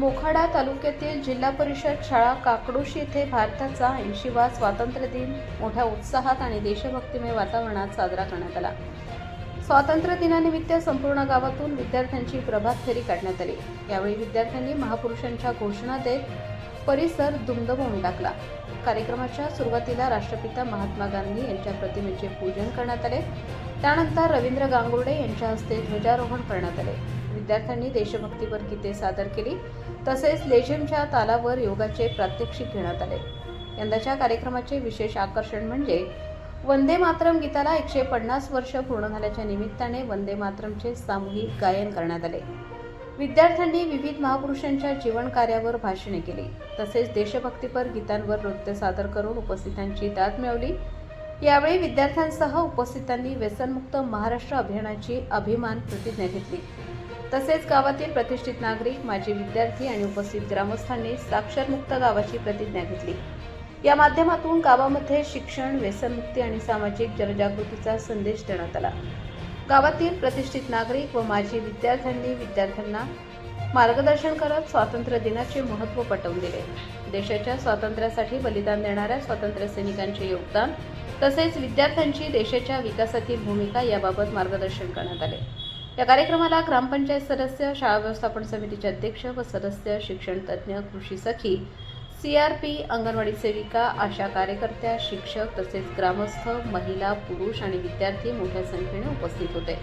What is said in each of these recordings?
मोखाडा तालुक्यातील जिल्हा परिषद शाळा काकडोशी येथे भारताचा 80वा स्वातंत्र्य दिन मोठ्या उत्साहात आणि देशभक्तिमय वातावरणात साजरा करण्यात आला। स्वातंत्र्य दिनानिमित्त संपूर्ण गावातून विद्यार्थ्यांची प्रभात फेरी काढण्यात आली। यावेळी विद्यार्थ्यांनी महापुरुषांच्या घोषणा देत परिसर दुमदुमवून टाकला। कार्यक्रमाच्या सुरुवातीला राष्ट्रपिता महात्मा गांधी यांच्या प्रतिमेचे पूजन करण्यात आले। त्यानंतर रवींद्र गांगुर्डे यांच्या हस्ते ध्वजारोहण करण्यात आले। विद्यार्थ्यांनी देशभक्तीपर गीते सादर केली, तसेच लेझिमच्या तालावर योगाचे प्रात्यक्षिक घेण्यात आले। यंदाच्या कार्यक्रमाचे विशेष आकर्षण म्हणजे वंदे मातरम गीताला 150 वर्ष पूर्ण झाल्याच्या निमित्ताने वंदे मातरमचे सामूहिक गायन करण्यात आले। विद्यार्थ्यांनी विविध महापुरुषांच्या जीवन कार्यावर भाषणे केली, तसेच देशभक्तीपर गीतांवर नृत्य सादर करून उपस्थितांची दाद मिळवली। यावेळी विद्यार्थ्यांसह उपस्थितांनी व्यसनमुक्त महाराष्ट्र अभियानाची अभिमान प्रतिज्ञा घेतली। तसेच गावातील प्रतिष्ठित नागरिक, माजी विद्यार्थी आणि उपस्थित ग्रामस्थांनी साक्षरमुक्त गावाची प्रतिज्ञा घेतली। या माध्यमातून गावामध्ये शिक्षण, व्यसनमुक्ती आणि सामाजिक जनजागृतीचा संदेश देण्यात आला। गावातील प्रतिष्ठित नागरिक व माजी विद्यार्थ्यांनी विद्यार्थ्यांना मार्गदर्शन करत स्वातंत्र्य दिनाचे महत्त्व पटवून दिले। देशाच्या स्वातंत्र्यासाठी बलिदान देणाऱ्या स्वातंत्र्य सैनिकांचे योगदान तसेच विद्यार्थ्यांची देशाच्या विकासातील भूमिका याबाबत मार्गदर्शन करण्यात आले। या कार्यक्रमाला ग्रामपंचायत सदस्य, शाळा व्यवस्थापन समितीचे अध्यक्ष व सदस्य, शिक्षण तज्ज्ञ, कृषी सखी, CRP, अंगणवाडी सेविका, आशा कार्यकर्त्या, शिक्षक तसेच ग्रामस्थ, महिला, पुरुष आणि विद्यार्थी मोठ्या संख्येने उपस्थित होते।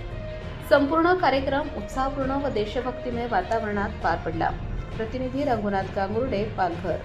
संपूर्ण कार्यक्रम उत्साहपूर्ण व देशभक्तिमय वातावरणात पार पडला। प्रतिनिधी रघुनाथ गांगुर्डे, पालघर।